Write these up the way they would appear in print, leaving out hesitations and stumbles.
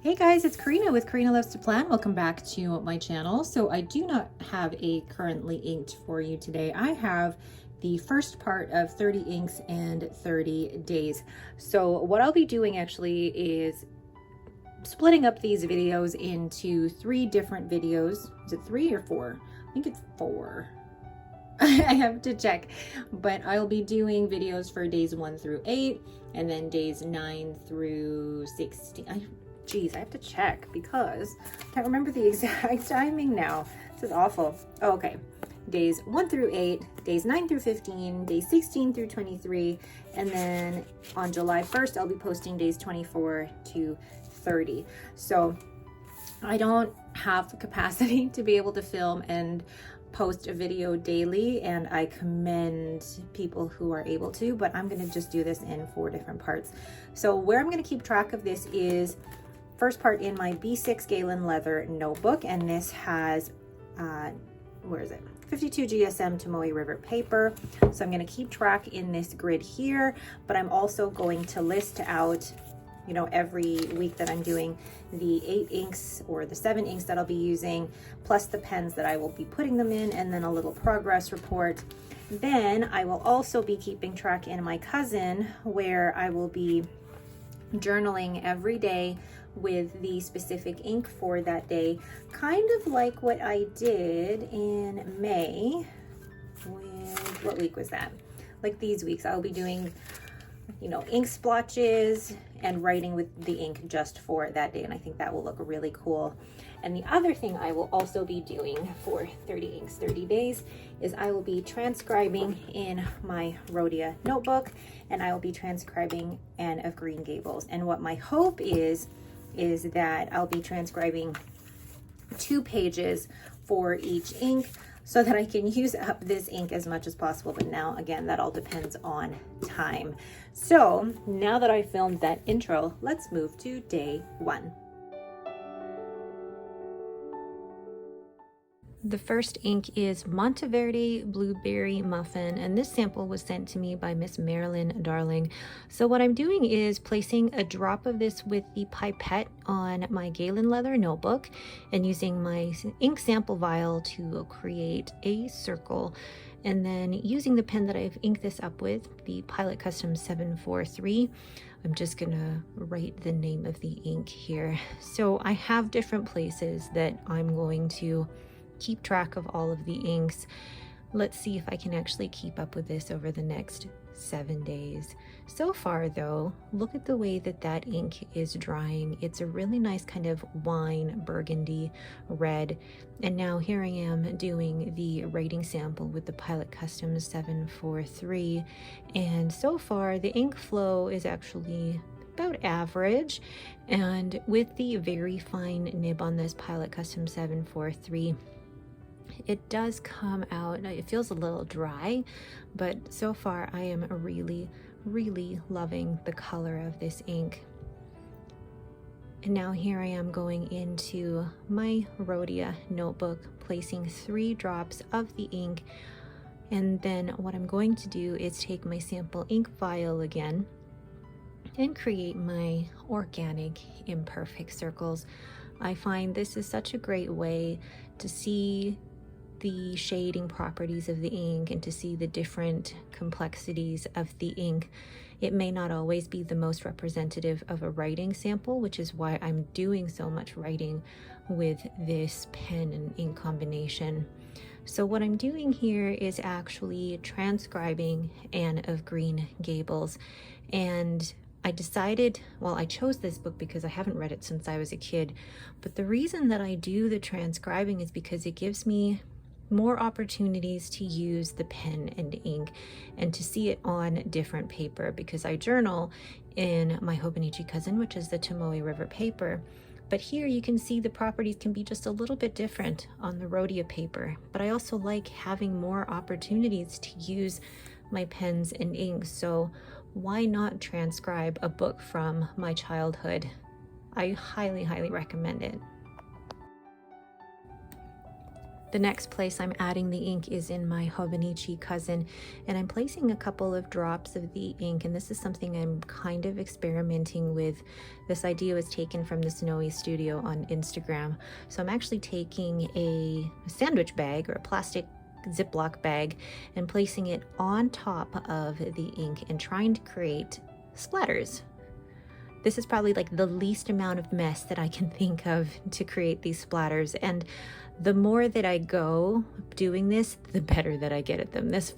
Hey guys, it's Karina with Karina Loves to Plan. Welcome back to my channel. So I do not have a currently inked for you today. I have the first part of 30 inks and 30 days. So what I'll be doing actually is splitting up these videos into 3 different videos. Is it 3 or 4? I think it's 4. I have to check, but I'll be doing videos for days 1 through 8 and then days 9 through 16. Geez, I have to check because I can't remember the exact timing now. This is awful. Oh, okay. Days 1 through 8, days 9 through 15, days 16 through 23, and then on July 1st, I'll be posting days 24 to 30. So I don't have the capacity to be able to film and post a video daily, and I commend people who are able to, but I'm going to just do this in 4 different parts. So where I'm going to keep track of this is first part in my B6 Galen leather notebook, and this has where is it, 52 GSM Tomoe River paper. So I'm going to keep track in this grid here, but I'm also going to list out, you know, every week that I'm doing the 8 inks or the 7 inks that I'll be using, plus the pens that I will be putting them in, and then a little progress report. Then I will also be keeping track in my cousin, where I will be journaling every day with the specific ink for that day, kind of like what I did in May with, what week was that? Like these weeks, I'll be doing, you know, ink splotches and writing with the ink just for that day, and I think that will look really cool. And the other thing I will also be doing for 30 inks, 30 days is I will be transcribing in my Rhodia notebook, and I will be transcribing Anne of Green Gables. And what my hope is that I'll be transcribing 2 pages for each ink so that I can use up this ink as much as possible. But now, again, that all depends on time. So now that I filmed that intro, let's move to day 1. The first ink is Monteverde Blueberry Muffin, and this sample was sent to me by Miss Marilyn Darling. So what I'm doing is placing a drop of this with the pipette on my Galen leather notebook and using my ink sample vial to create a circle, and then using the pen that I've inked this up with, the Pilot Custom 743. I'm just gonna write the name of the ink here. So I have different places that I'm going to keep track of all of the inks. Let's see if I can actually keep up with this over the next 7 days. So far though, look at the way that that ink is drying. It's a really nice kind of wine burgundy red. And now here I am doing the writing sample with the Pilot Custom 743. And so far the ink flow is actually about average. And with the very fine nib on this Pilot Custom 743, it does come out, it feels a little dry, but so far I am really loving the color of this ink. And now here I am going into my Rhodia notebook, placing 3 drops of the ink, and then what I'm going to do is take my sample ink vial again and create my organic imperfect circles. I find this is such a great way to see the shading properties of the ink and to see the different complexities of the ink. It may not always be the most representative of a writing sample, which is why I'm doing so much writing with this pen and ink combination. So what I'm doing here is actually transcribing Anne of Green Gables, and I decided, well, I chose this book because I haven't read it since I was a kid, but the reason that I do the transcribing is because it gives me more opportunities to use the pen and ink and to see it on different paper, because I journal in my Hobonichi cousin, which is the Tomoe River paper. But here you can see the properties can be just a little bit different on the Rhodia paper. But I also like having more opportunities to use my pens and inks. So why not transcribe a book from my childhood? I highly recommend it. The next place I'm adding the ink is in my Hobonichi Cousin, and I'm placing a couple of drops of the ink, and this is something I'm kind of experimenting with. This idea was taken from the Snowy Studio on Instagram. So I'm actually taking a sandwich bag or a plastic Ziploc bag and placing it on top of the ink and trying to create splatters. This is probably like the least amount of mess that I can think of to create these splatters, and the more that I go doing this, the better that I get at them. This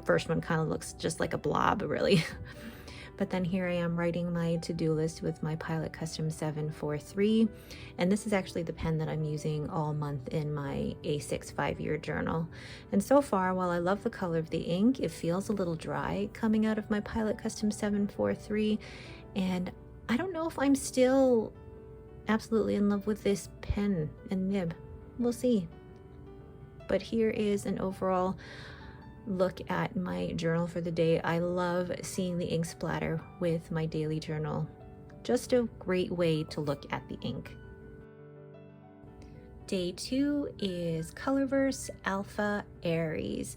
first one kind of looks just like a blob, really. But then here I am writing my to-do list with my Pilot Custom 743, and this is actually the pen that I'm using all month in my A6 5-year journal. And so far, while I love the color of the ink, it feels a little dry coming out of my Pilot Custom 743, and I don't know if I'm still absolutely in love with this pen and nib. We'll see. But here is an overall look at my journal for the day. I love seeing the ink splatter with my daily journal. Just a great way to look at the ink. Day 2 is Colorverse Alpha Aries.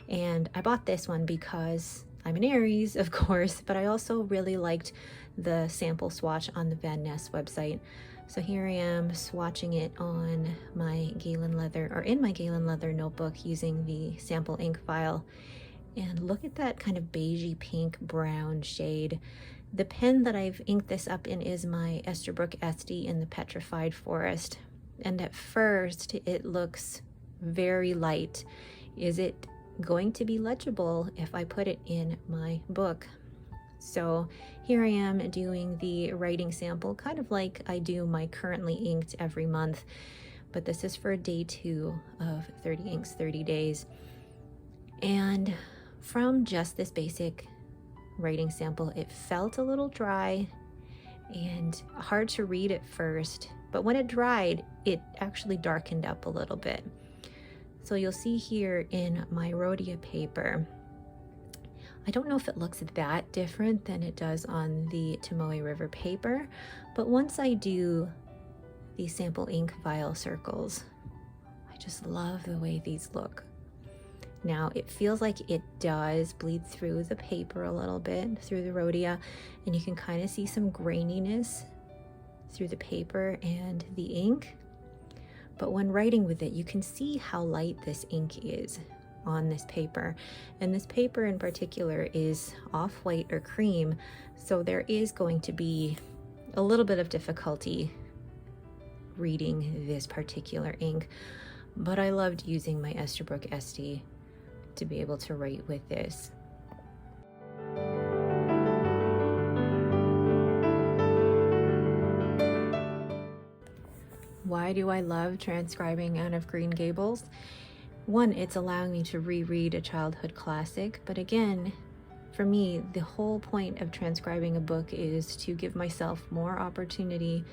And I bought this one because I'm an Aries, of course, but I also really liked the sample swatch on the Van Ness website. So here I am swatching it on my Galen leather, or in my Galen leather notebook, using the sample ink file. And look at that kind of beigey pink brown shade. The pen that I've inked this up in is my Esterbrook Esty in the Petrified Forest. And at first it looks very light. Is it going to be legible if I put it in my book? So here I am doing the writing sample, kind of like I do my currently inked every month, but this is for day 2 of 30 inks, 30 days. And from just this basic writing sample, it felt a little dry and hard to read at first, but when it dried, it actually darkened up a little bit. So you'll see here in my Rhodia paper, I don't know if it looks that different than it does on the Tomoe River paper, but once I do these sample ink vial circles, I just love the way these look. Now it feels like it does bleed through the paper a little bit, through the Rhodia, and you can kind of see some graininess through the paper and the ink. But when writing with it, you can see how light this ink is on this paper. And this paper in particular is off-white or cream, so there is going to be a little bit of difficulty reading this particular ink. But I loved using my Esterbrook Esty to be able to write with this. Why do I love transcribing Anne of Green Gables? One, it's allowing me to reread a childhood classic, but again, for me, the whole point of transcribing a book is to give myself more opportunity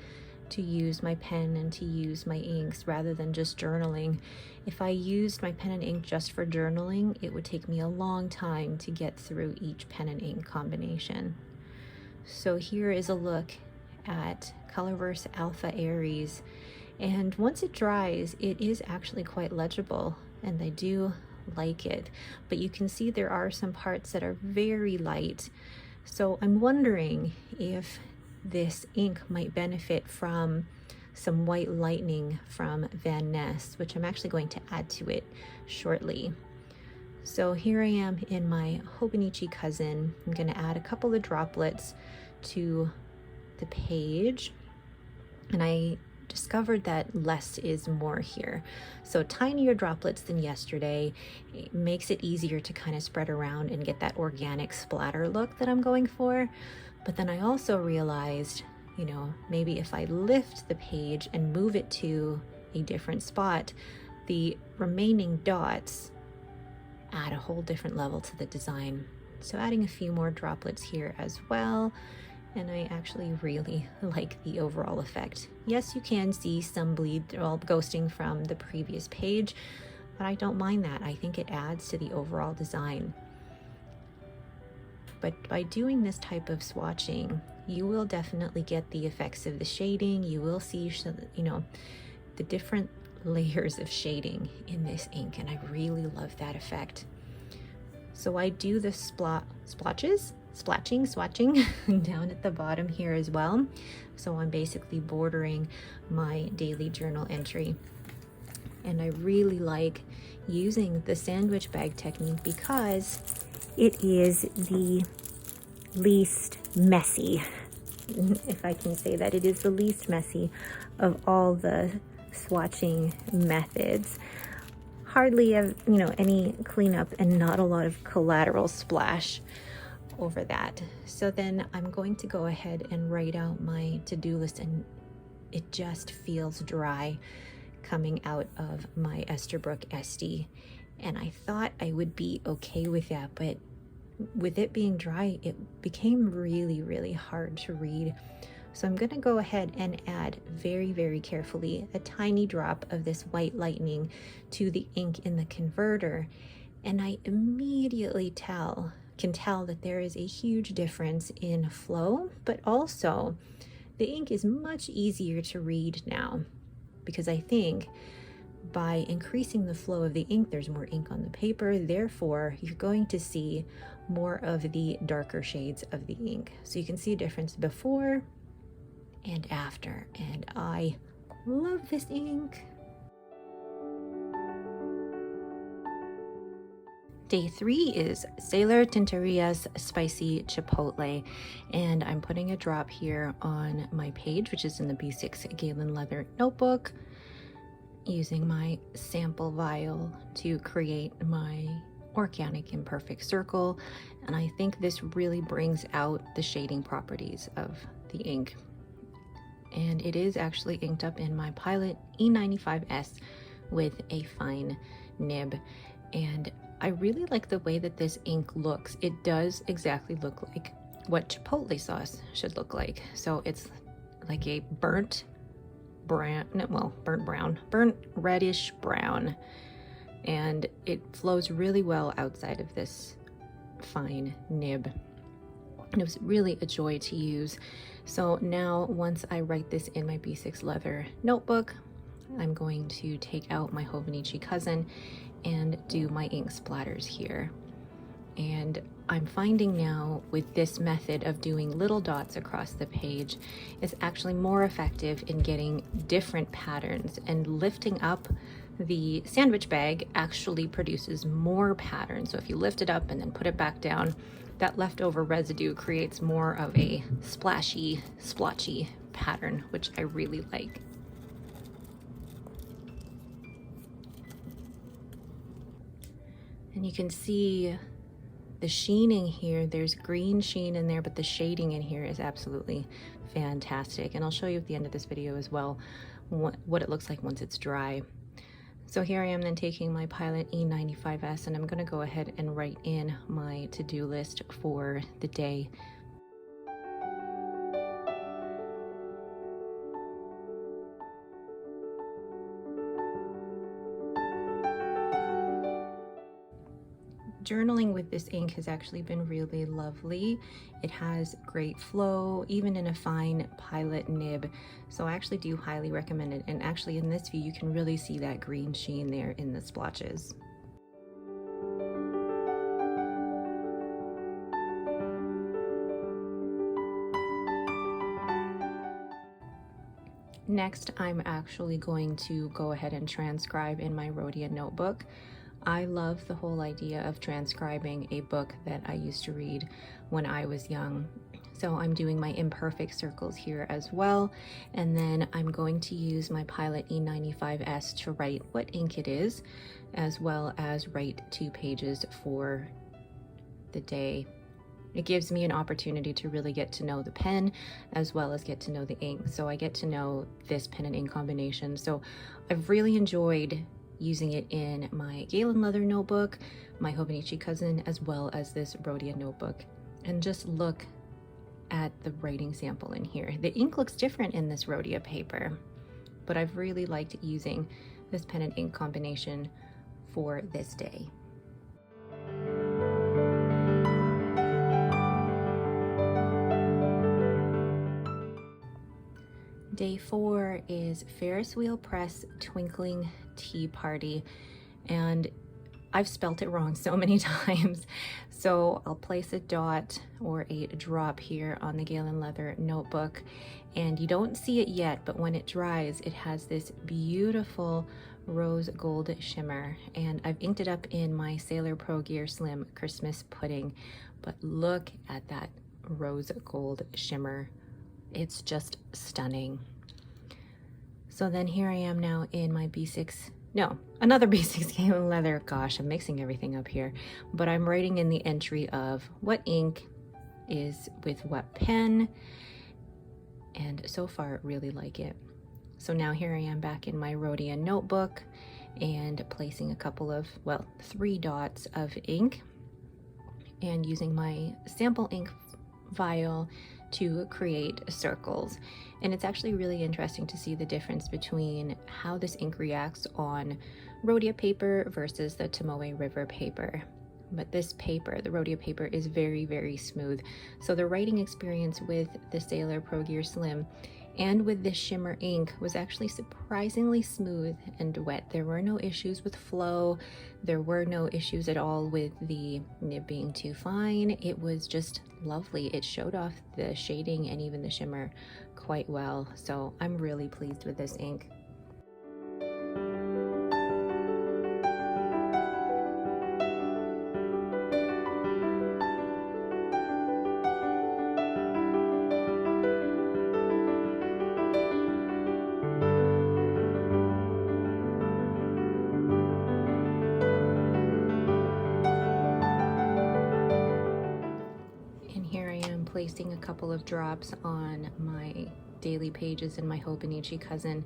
to use my pen and to use my inks rather than just journaling. If I used my pen and ink just for journaling, it would take me a long time to get through each pen and ink combination. So here is a look at Colorverse Alpha Aries, and once it dries, it is actually quite legible, and I do like it, but you can see there are some parts that are very light. So I'm wondering if this ink might benefit from some white lightning from Van Ness, which I'm actually going to add to it shortly. So here I am in my Hobonichi Cousin. I'm going to add a couple of droplets to the page, and I discovered that less is more here. So tinier droplets than yesterday, it makes it easier to kind of spread around and get that organic splatter look that I'm going for. But then I also realized, you know, maybe if I lift the page and move it to a different spot, the remaining dots add a whole different level to the design. So adding a few more droplets here as well. And I actually really like the overall effect. Yes, you can see some bleed or ghosting from the previous page, but I don't mind that. I think it adds to the overall design. But by doing this type of swatching, you will definitely get the effects of the shading. You will see, you know, the different layers of shading in this ink, and I really love that effect. So I do the swatching down at the bottom here as well. So I'm basically bordering my daily journal entry. And I really like using the sandwich bag technique because it is the least messy, if I can say that. It is the least messy of all the swatching methods. Hardly have, any cleanup and not a lot of collateral splash over that. So then I'm going to go ahead and write out my to-do list, and it just feels dry coming out of my Esterbrook Estie, and I thought I would be okay with that, but with it being dry, it became really, really hard to read. So I'm going to go ahead and add very, very carefully a tiny drop of this white lightning to the ink in the converter, and I immediately can tell that there is a huge difference in flow, but also the ink is much easier to read now, because I think by increasing the flow of the ink, there's more ink on the paper, therefore you're going to see more of the darker shades of the ink. So you can see a difference before and after, and I love this ink. Day 3 is Sailor Tinteria's Spicy Chipotle, and I'm putting a drop here on my page, which is in the B6 Galen leather notebook, using my sample vial to create my organic imperfect circle, and I think this really brings out the shading properties of the ink. And it is actually inked up in my Pilot E95S with a fine nib, and I really like the way that this ink looks. It does exactly look like what chipotle sauce should look like. So it's like a burnt reddish brown, and it flows really well outside of this fine nib. And it was really a joy to use. So now once I write this in my B6 leather notebook, I'm going to take out my Hobonichi cousin and do my ink splatters here. And I'm finding now with this method of doing little dots across the page, it's actually more effective in getting different patterns, and lifting up the sandwich bag actually produces more patterns. So if you lift it up and then put it back down, that leftover residue creates more of a splashy, splotchy pattern, which I really like. And you can see the sheening here. There's green sheen in there, but the shading in here is absolutely fantastic. And I'll show you at the end of this video as well what it looks like once it's dry. So here I am then taking my Pilot E95S, and I'm going to go ahead and write in my to-do list for the day. Journaling with this ink has actually been really lovely. It has great flow, even in a fine Pilot nib. So I actually do highly recommend it. And actually in this view, you can really see that green sheen there in the splotches. Next, I'm actually going to go ahead and transcribe in my Rhodia notebook. I love the whole idea of transcribing a book that I used to read when I was young. So I'm doing my imperfect circles here as well. And then I'm going to use my Pilot E95S to write what ink it is, as well as write 2 pages for the day. It gives me an opportunity to really get to know the pen as well as get to know the ink. So I get to know this pen and ink combination. So I've really enjoyed using it in my Galen leather notebook, my Hobonichi cousin, as well as this Rhodia notebook. And just look at the writing sample in here. The ink looks different in this Rhodia paper, but I've really liked using this pen and ink combination for this day. Day 4 is Ferris wheel press twinkling tea party, and I've spelt it wrong so many times. So I'll place a dot or a drop here on the Galen leather notebook, and you don't see it yet, but when it dries, it has this beautiful rose gold shimmer, and I've inked it up in my Sailor Pro Gear Slim Christmas pudding. But look at that rose gold shimmer. It's just stunning. So then here I am now in my another B6 Galen leather. Gosh, I'm mixing everything up here. But I'm writing in the entry of what ink is with what pen. And so far, really like it. So now here I am back in my Rhodia notebook and placing a couple of, 3 dots of ink and using my sample ink vial to create circles. And it's actually really interesting to see the difference between how this ink reacts on Rhodia paper versus the Tomoe River paper. But this paper, the Rhodia paper, is very, very smooth. So the writing experience with the Sailor Pro Gear Slim and with this shimmer ink was actually surprisingly smooth and wet. There were no issues with flow. There were no issues at all with the nib being too fine. It was just lovely. It showed off the shading and even the shimmer quite well. So I'm really pleased with this ink. Placing a couple of drops on my daily pages in my Hobonichi cousin,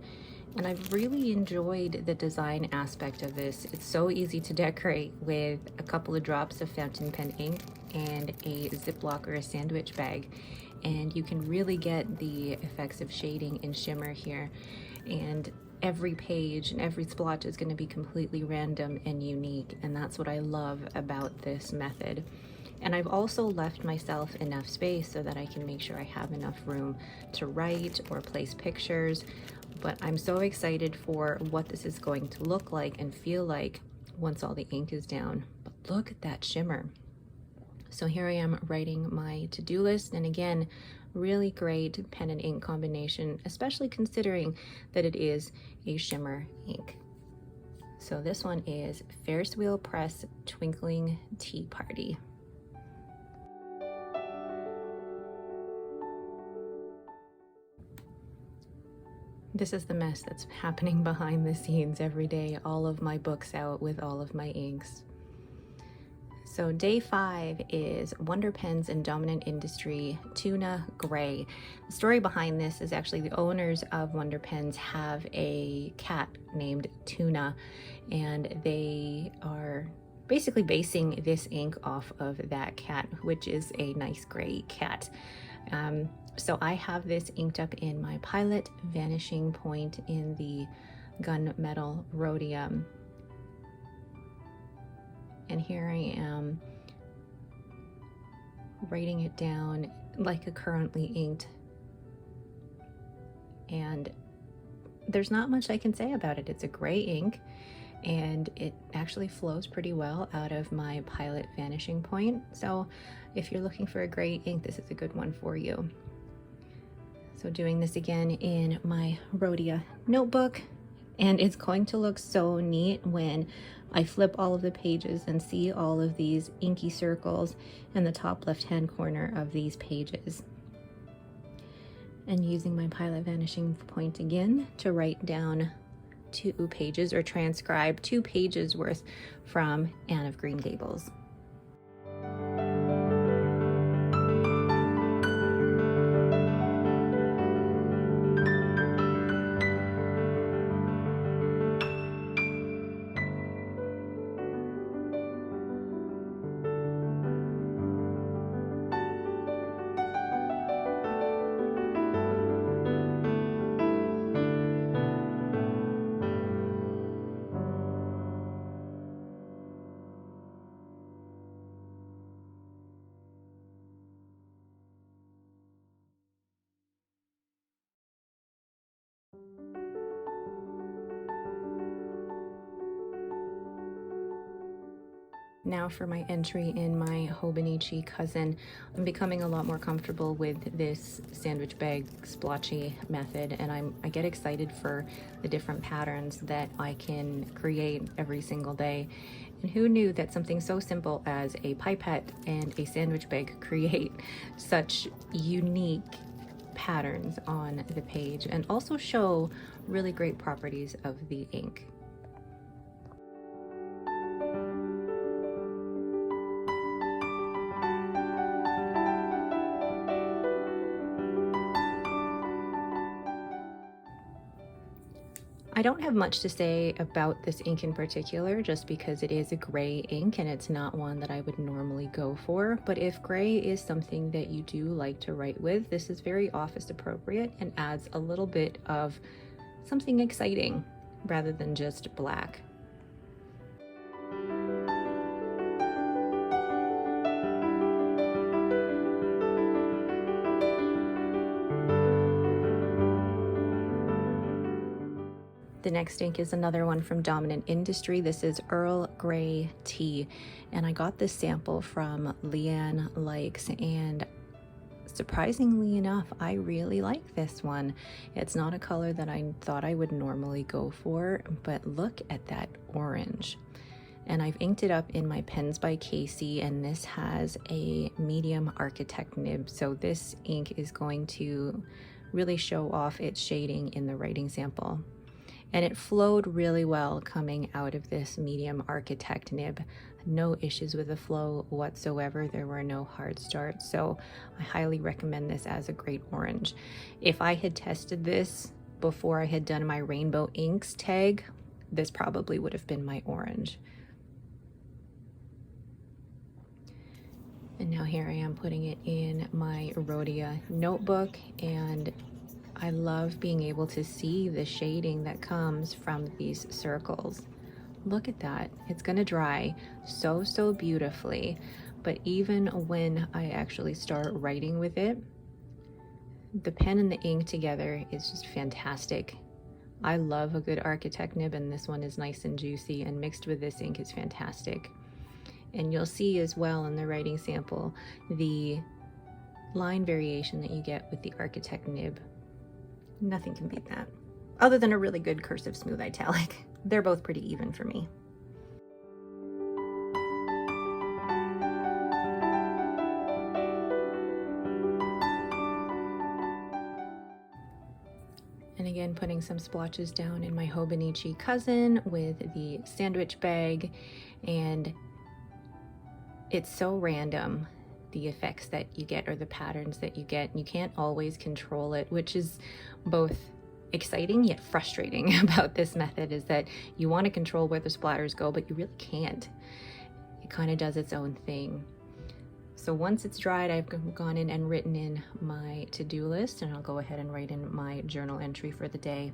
and I've really enjoyed the design aspect of this. It's so easy to decorate with a couple of drops of fountain pen ink and a Ziploc or a sandwich bag, and you can really get the effects of shading and shimmer here. And every page and every splotch is going to be completely random and unique, and that's what I love about this method. And I've also left myself enough space so that I can make sure I have enough room to write or place pictures. But I'm so excited for what this is going to look like and feel like once all the ink is down. But look at that shimmer. So here I am writing my to-do list, and again, really great pen and ink combination, especially considering that it is a shimmer ink. So this one is Ferris wheel press twinkling tea party. This is the mess that's happening behind the scenes every day, all of my books out with all of my inks. So day 5 is Wonder Pens and Dominant Industry Tuna Gray. The story behind this is actually the owners of Wonder Pens have a cat named Tuna, and they are basically basing this ink off of that cat, which is a nice gray cat. So I have this inked up in my Pilot Vanishing Point in the gunmetal rhodium. And here I am writing it down like a currently inked. And there's not much I can say about it. It's a gray ink, and it actually flows pretty well out of my Pilot Vanishing Point. So if you're looking for a gray ink, this is a good one for you. So doing this again in my Rhodia notebook, and it's going to look so neat when I flip all of the pages and see all of these inky circles in the top left-hand corner of these pages. And using my Pilot Vanishing Point again to write down 2 pages or transcribe 2 pages worth from Anne of Green Gables. Now for my entry in my Hobonichi Cousin. I'm becoming a lot more comfortable with this sandwich bag splotchy method, and I get excited for the different patterns that I can create every single day. And who knew that something so simple as a pipette and a sandwich bag create such unique patterns on the page and also show really great properties of the ink. I don't have much to say about this ink in particular, just because it is a gray ink and it's not one that I would normally go for. But if gray is something that you do like to write with, this is very office appropriate and adds a little bit of something exciting rather than just black. The next ink is another one from Dominant Industry. This is Earl Grey Tea, and I got this sample from Leanne Likes, and surprisingly enough, I really like this one. It's not a color that I thought I would normally go for, but look at that orange. And I've inked it up in my Pens by Casey, and this has a medium architect nib, so this ink is going to really show off its shading in the writing sample. And it flowed really well coming out of this medium architect nib. No issues with the flow whatsoever. There were no hard starts, so I highly recommend this as a great orange. If I had tested this before I had done my rainbow inks tag, this probably would have been my orange. And now here I am putting it in my Rhodia notebook, and I love being able to see the shading that comes from these circles. Look at that. It's going to dry so beautifully, but even when I actually start writing with it, the pen and the ink together is just fantastic. I love a good architect nib, and this one is nice and juicy, and mixed with this ink is fantastic. And you'll see as well in the writing sample the line variation that you get with the architect nib. Nothing can beat that, other than a really good cursive smooth italic. They're both pretty even for me. And again, putting some splotches down in my Hobonichi Cousin with the sandwich bag, and it's so random, the effects that you get or the patterns that you get, and you can't always control it, which is both exciting yet frustrating about this method, is that you want to control where the splatters go, but you really can't. It kind of does its own thing. So once it's dried, I've gone in and written in my to-do list, and I'll go ahead and write in my journal entry for the day.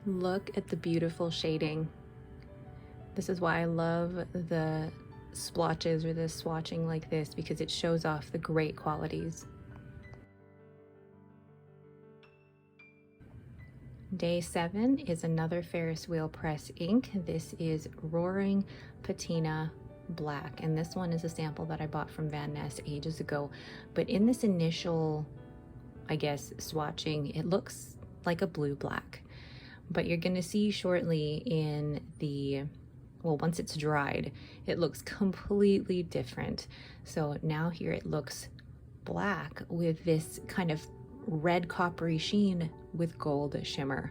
Look at the beautiful shading. This is why I love the splotches or the swatching like this, because it shows off the great qualities. Day 7 is another Ferris wheel press ink. This is Roaring Patina Black, and this one is a sample that I bought from Van Ness ages ago. But in this initial, I guess, swatching, it looks like a blue-black. But you're going to see shortly in the, well, once it's dried, it looks completely different. So now here it looks black with this kind of red coppery sheen with gold shimmer.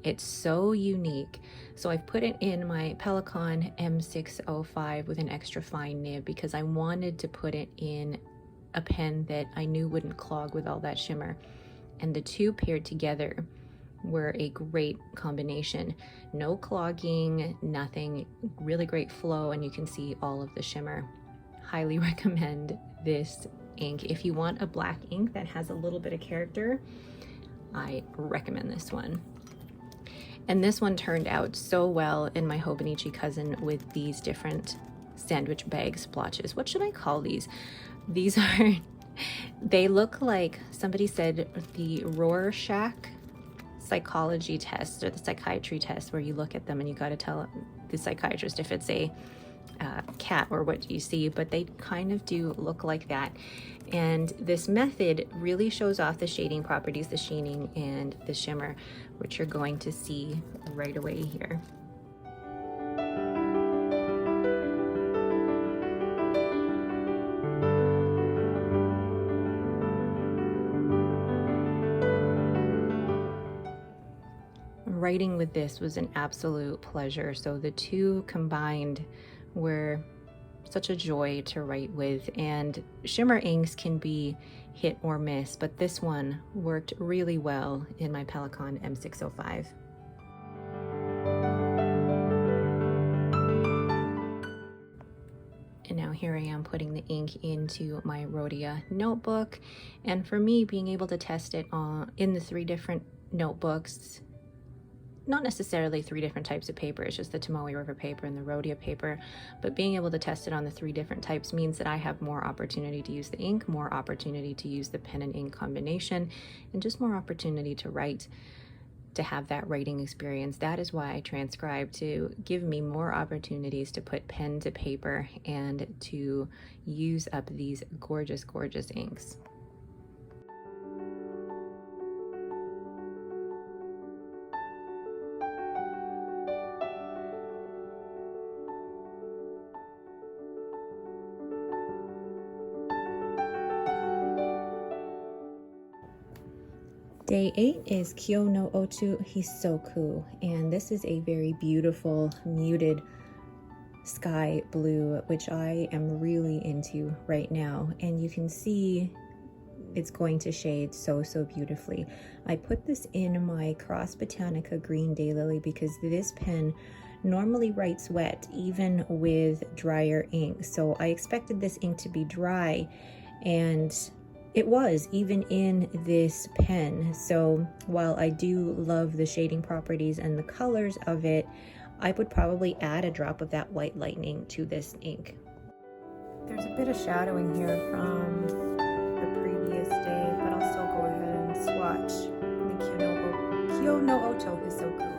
It's so unique. So I've put it in my Pelikan M605 with an extra fine nib, because I wanted to put it in a pen that I knew wouldn't clog with all that shimmer. And the two paired together were a great combination. No clogging, nothing, really great flow, and you can see all of the shimmer. Highly recommend this ink. If you want a black ink that has a little bit of character, I recommend this one. And this one turned out so well in my Hobonichi cousin with these different sandwich bag splotches. What should I call these? These are, they look like, somebody said, the Rorschach psychology test or the psychiatry test, where you look at them and you got to tell the psychiatrist if it's a cat or what you see, but they kind of do look like that. And this method really shows off the shading properties, the sheening and the shimmer, which you're going to see right away here. Writing with this was an absolute pleasure. So the two combined were such a joy to write with, and shimmer inks can be hit or miss, but this one worked really well in my Pelikan M605. And now here I am putting the ink into my Rhodia notebook, and for me, being able to test it in the 3 different notebooks, not necessarily 3 different types of paper, it's just the Tomoe River paper and the Rhodia paper, but being able to test it on the 3 different types means that I have more opportunity to use the ink, more opportunity to use the pen and ink combination, and just more opportunity to write, to have that writing experience. That is why I transcribe, to give me more opportunities to put pen to paper and to use up these gorgeous, gorgeous inks. Day 8 is Kyo no Otu Hisoku, and this is a very beautiful muted sky blue, which I am really into right now, and you can see it's going to shade so beautifully. I put this in my Cross Botanica Green Daylily because this pen normally writes wet even with drier ink, so I expected this ink to be dry, and it was, even in this pen. So while I do love the shading properties and the colors of it, I would probably add a drop of that White Lightning to this ink. There's a bit of shadowing here from the previous day, but I'll still go ahead and swatch the Kyo no Oto Hisoku.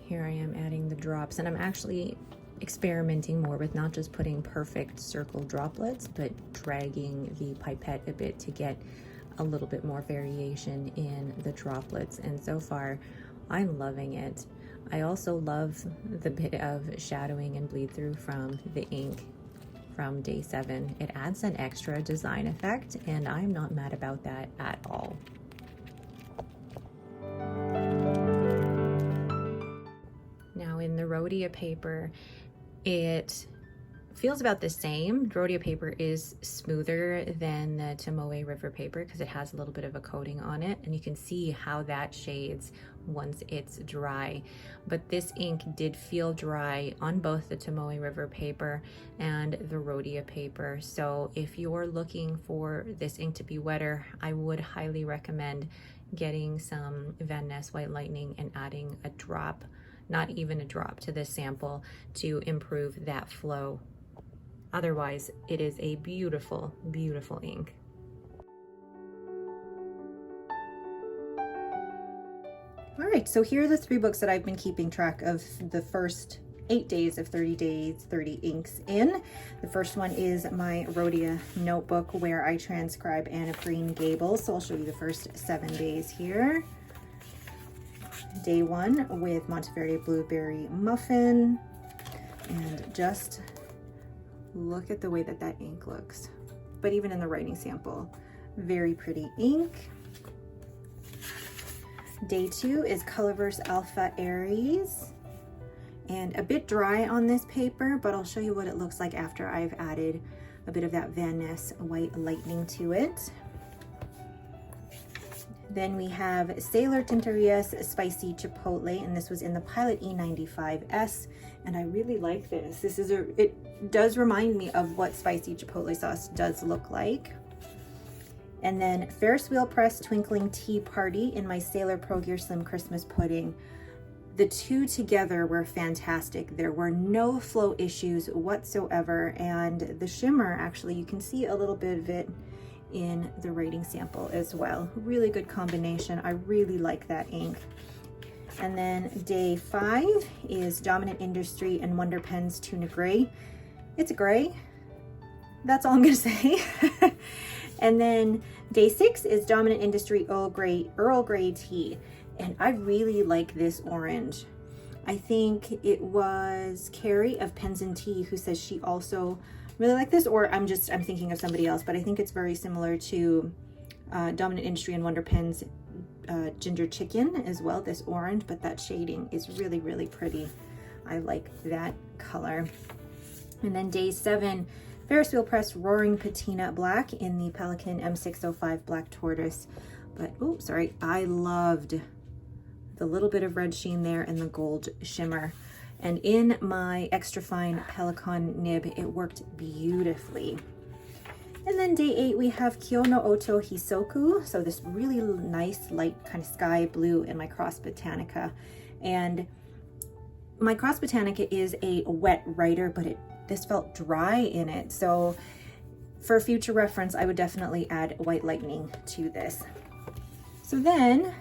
Here I am adding the drops, and I'm actually experimenting more with not just putting perfect circle droplets, but dragging the pipette a bit to get a little bit more variation in the droplets, and so far I'm loving it. I also love the bit of shadowing and bleed through from the ink from day 7. It adds an extra design effect, and I'm not mad about that at all. Now in the Rhodia paper, it feels about the same. Rhodia paper is smoother than the Tomoe River paper because it has a little bit of a coating on it, and you can see how that shades once it's dry. But this ink did feel dry on both the Tomoe River paper and the Rhodia paper. So if you're looking for this ink to be wetter, I would highly recommend getting some Van Ness White Lightning and adding a drop, not even a drop, to this sample to improve that flow. Otherwise, it is a beautiful, beautiful ink. All right, so here are the 3 books that I've been keeping track of the first 8 days of 30 days, 30 inks in. The first one is my Rhodia notebook where I transcribe Anne of Green Gables. So I'll show you the first 7 days here. Day 1 with Monteverde Blueberry Muffin, and just look at the way that that ink looks. But even in the writing sample, very pretty ink. Day 2 is Colorverse Alpha Aries, and a bit dry on this paper, but I'll show you what it looks like after I've added a bit of that Van Ness White Lightning to it. Then we have Sailor Tintoria's Spicy Chipotle, and this was in the Pilot E95S, and I really like this. It does remind me of what spicy chipotle sauce does look like. And then Ferris wheel press twinkling tea party in my Sailor Pro Gear Slim Christmas pudding. The two together were fantastic. There were no flow issues whatsoever, and the shimmer, actually, you can see a little bit of it in the writing sample as well. Really good combination. I really like that ink. And then day 5 is Dominant Industry and Wonder Pens Tuna Gray. It's a gray. That's all I'm gonna say. And then day 6 is Dominant Industry Earl Grey Tea. And I really like this orange. I think it was Carrie of Pens and Tea who says she also really liked this, or I'm thinking of somebody else, but I think it's very similar to Dominant Industry and Wonder Pens Ginger Chicken as well, this orange, but that shading is really, really pretty. I like that color. And then day 7, Ferris wheel press Roaring Patina Black in the Pelican M605 Black Tortoise. But, oh, sorry, I loved the little bit of red sheen there and the gold shimmer. And in my extra fine Pelican nib, it worked beautifully. And then day 8, we have Kyono Oto Hisoku. So this really nice light kind of sky blue in my Cross Botanica. And my Cross Botanica is a wet writer, but this felt dry in it. So for future reference, I would definitely add White Lightning to this. So then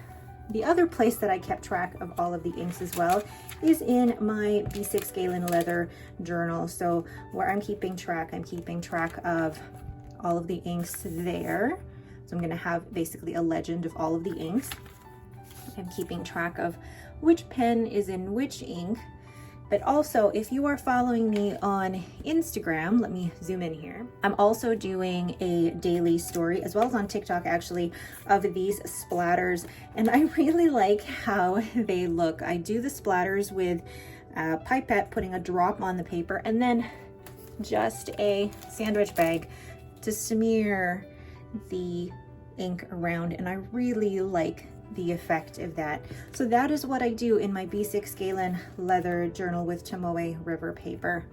the other place that I kept track of all of the inks as well is in my B6 Galen leather journal. So where I'm keeping track of all of the inks there. So I'm gonna have basically a legend of all of the inks. I'm keeping track of which pen is in which ink. But also, if you are following me on Instagram, let me zoom in here. I'm also doing a daily story, as well as on TikTok actually, of these splatters. And I really like how they look. I do the splatters with a pipette, putting a drop on the paper, and then just a sandwich bag to smear the ink around. And I really like the effect of that. So that is what I do in my B6 Galen leather journal with Tomoe River paper.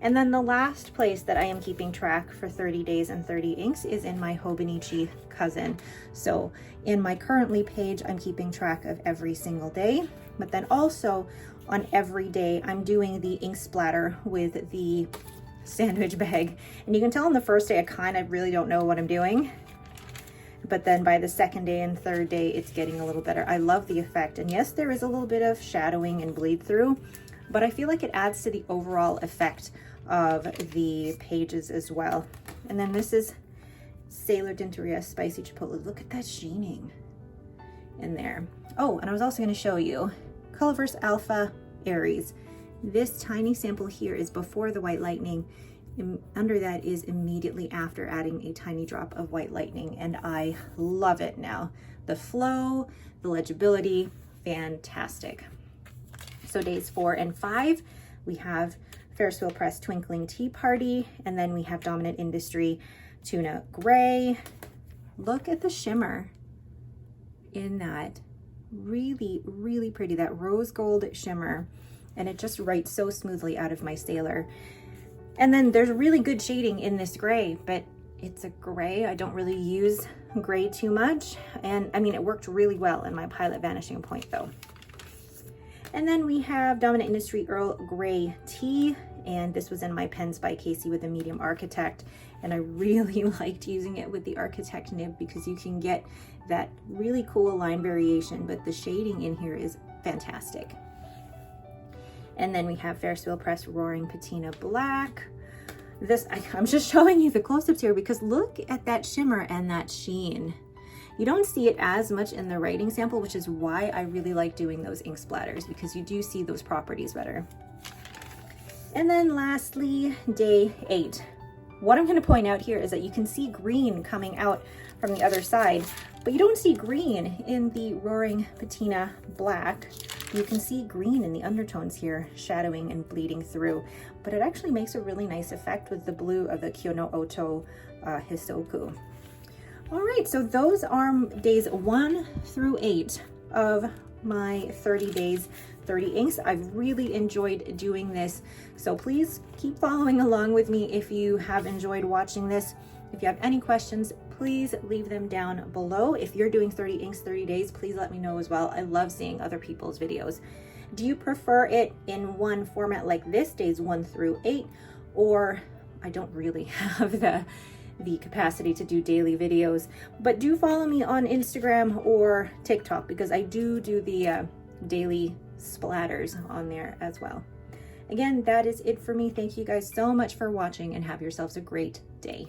And then the last place that I am keeping track for 30 days and 30 inks is in my Hobonichi Cousin. So in my currently page, I'm keeping track of every single day, but then also on every day, I'm doing the ink splatter with the sandwich bag. And you can tell on the first day, I kind of really don't know what I'm doing. But then by the second day and third day, it's getting a little better. I love the effect. And yes, there is a little bit of shadowing and bleed through, but I feel like it adds to the overall effect of the pages as well. And then this is Sailor Dinteria Spicy Chipotle. Look at that sheening in there. Oh, and I was also going to show you Colorverse Alpha Aries. This tiny sample here is before the White Lightning. Under that is immediately after adding a tiny drop of White Lightning, and I love it now. The flow, the legibility, fantastic. So days 4 and 5, we have Ferris wheel press Twinkling Tea Party, and then we have Dominant Industry Tuna Gray. Look at the shimmer in that. Really, really pretty, that rose gold shimmer, and it just writes so smoothly out of my Sailor. And then there's really good shading in this gray, but it's a gray. I don't really use gray too much. And I mean, it worked really well in my Pilot Vanishing Point though. And then we have Dominant Industry Earl Grey Tea. And this was in my Pens by Casey with a medium Architect. And I really liked using it with the Architect nib because you can get that really cool line variation, but the shading in here is fantastic. And then we have Ferris wheel press Roaring Patina Black. This, I'm just showing you the close-ups here because look at that shimmer and that sheen. You don't see it as much in the writing sample, which is why I really like doing those ink splatters, because you do see those properties better. And then lastly, day 8. What I'm going to point out here is that you can see green coming out from the other side, but you don't see green in the Roaring Patina Black. You can see green in the undertones here, shadowing and bleeding through, but it actually makes a really nice effect with the blue of the Kyono Oto Hisoku. All right, so those are days 1 through 8 of my 30 days, 30 inks. I've really enjoyed doing this. So please keep following along with me if you have enjoyed watching this. If you have any questions, please leave them down below. If you're doing 30 inks, 30 days, please let me know as well. I love seeing other people's videos. Do you prefer it in one format like this, days 1 through 8, or I don't really have the capacity to do daily videos, but do follow me on Instagram or TikTok because I do the daily splatters on there as well. Again, that is it for me. Thank you guys so much for watching and have yourselves a great day.